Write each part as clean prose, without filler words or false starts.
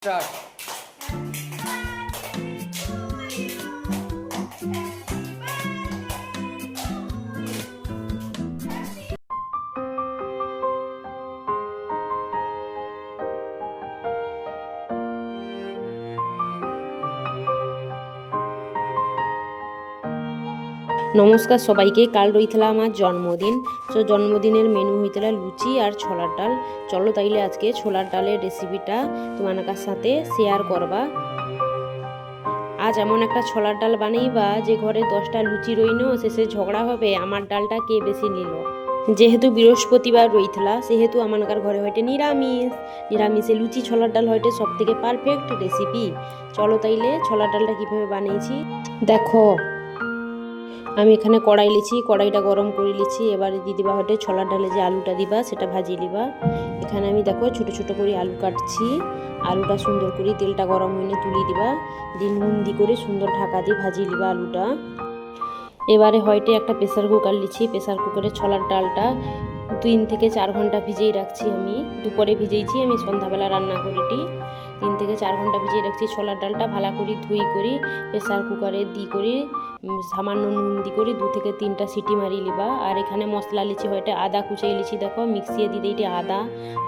Start. নমস্কার সবাইকে। কাল রইতলা আমার জন্মদিন। তো জন্মদিনের মেনু হইতলা লুচি আর ছোলার ডাল। চলো তাইলে আজকে ছোলার ডালের রেসিপিটা তোমার সাথে শেয়ার করবা। আজ এমন একটা ছোলার ডাল বানাইবা যে ঘরে 10টা লুচি রইনো শেষে ঝগড়া হবে আমার ডালটা কে বেশি নিল। যেহেতু বৃহস্পতিবার রইতলা সেহেতু আমার ঘরে হয়টে নিরামিষে লুচি ছোলার ডাল হয়টে সব থেকে পারফেক্ট রেসিপি। চলো তাইলে ছোলার ডালটা কিভাবে বানিয়েছি দেখো। আমি এখানে কড়াই লিছি, কড়াইটা গরম করে লিছি। এবারে দিয়ে দিবা হটে ছোলার ডালে যে আলুটা দিবা সেটা ভাজিয়ে নিবা। এখানে আমি দেখো ছোট ছোট করে আলু কাটছি। আলুটা সুন্দর করে তেলটা গরম হইলে তুলি দিবা, দিয়ে নুন দি করে সুন্দর ঢাকা দিয়ে ভাজিয়ে নিবা আলুটা। এবারে হয়টে একটা প্রেসার কুকার লিছি। প্রেসার কুকারে ছোলার ডালটা 3 থেকে 4 ঘন্টা ভিজিয়ে রাখছি। আমি দুপুরে ভিজেইছি, আমি সন্ধ্যাবেলা রান্না করিটি। 3 থেকে 4 ঘন্টা ভিজিয়ে রাখছি ছোলার ডালটা। ভালো করে ধুই করি প্রেসার কুকারে দি করি সামান্য নুন দি করি 2 থেকে 3টা সিটি মারি লিবা। আর এখানে মশলা লিছি হয়টে আদা কুচিয়ে লিছি, দেখো মিক্সিয়ে দিয়ে দিই আদা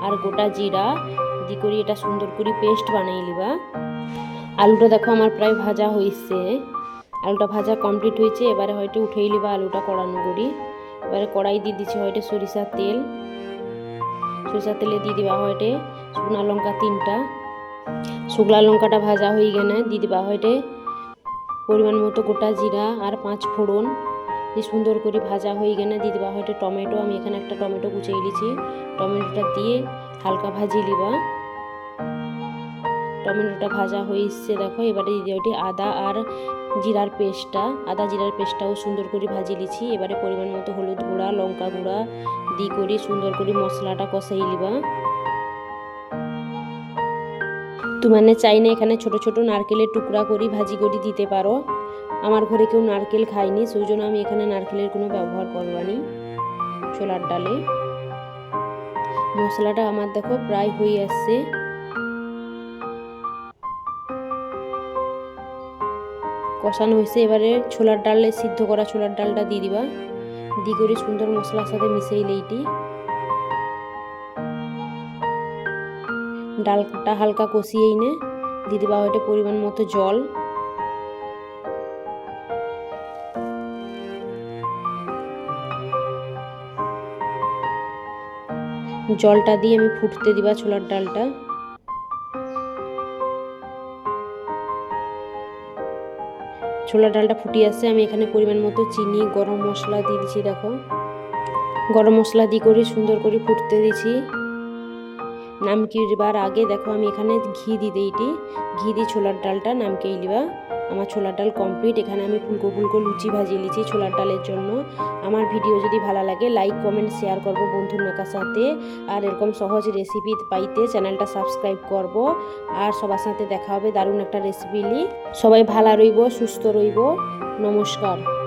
আর গোটা জিরা দি করি এটা সুন্দর করে পেস্ট বানিয়ে লিবা। আলুটা দেখো আমার প্রায় ভাজা হয়েছে, আলুটা ভাজা কমপ্লিট হয়েছে। এবারে হয়তো উঠেই লিবা আলুটা কড়ানো করি। এবারে কড়াই দিয়ে দিচ্ছি হয়তো সরিষার তেল। সরিষার তেলে দিয়ে দিবা হয়টে শুকনা লঙ্কা 3টা। শুকনা লঙ্কাটা ভাজা হয়ে গেলে দিয়ে দিবা হয়টে পরিমাণ মতো গোটা জিরা আর 5 ফোড়ন। দিয়ে সুন্দর করে ভাজা হয়ে গেলে দিয়ে দিবা হয়তো টমেটো। আমি এখানে একটা টমেটো কুচিয়ে নিয়েছি। টমেটোটা দিয়ে হালকা ভাজিয়ে লিবা। টমেটোটা ভাজা হয়ে এসছে দেখো। এবারে দিয়ে দিই আদা আর জিরার পেস্টটা। আদা জিরার পেস্টটাও সুন্দর করে ভাজি লিছি। এবারে পরিমাণ মতো হলুদ গুঁড়া লঙ্কা গুঁড়া দিয়ে করে সুন্দর করে মশলাটা কষাই লিবা। মানে চাইলে এখানে ছোট ছোট নারকেলের টুকরা করি ভাজি করে দিতে পারো। আমার ঘরে কেউ নারকেল খায়নি, সেই জন্য আমি এখানে নারকেলের কোনো ব্যবহার করবানি ছোলার ডালে। মশলাটা আমার দেখো প্রায় হয়ে আসছে। কষানো হয়েছে। এবারে ছোলার ডালে সিদ্ধ করা ছোলার ডালটা দিয়ে দিবা। দিয়ে করে সুন্দর মশলার সাথে মিশিয়ে এইটি ডালটা হালকা কষিয়েই নে দিয়ে দিবা হয়তো পরিমাণ মতো জল। জলটা দিয়ে আমি ফুটতে দিবা ছোলার ডালটা। ছোলার ডালটা ফুটিয়ে আসছে। আমি এখানে পরিমাণ মতো চিনি গরম মশলা দিয়ে দিচ্ছি দেখো। গরম মশলা দিয়ে করে সুন্দর করে ফুটতে দিছি। নামকিয়ে দেবার আগে দেখো আমি এখানে ঘি দিয়ে দিইটি। ঘি দিয়ে ছোলার ডালটা নামকিয়ে লিবা। আমার ছোলার ডাল কমপ্লিট। এখানে আমি ফুলকো ফুলকো লুচি ভাজিয়ে লিছি ছোলার ডালের জন্য। আমার ভিডিও যদি ভালো লাগে লাইক কমেন্ট শেয়ার করবো বন্ধুর সাথে। আর এরকম সহজ রেসিপি পাইতে চ্যানেলটা সাবস্ক্রাইব করব। আর সবার সাথে দেখা হবে দারুণ একটা রেসিপি নিয়ে। সবাই ভালো রইব, সুস্থ রইব। নমস্কার।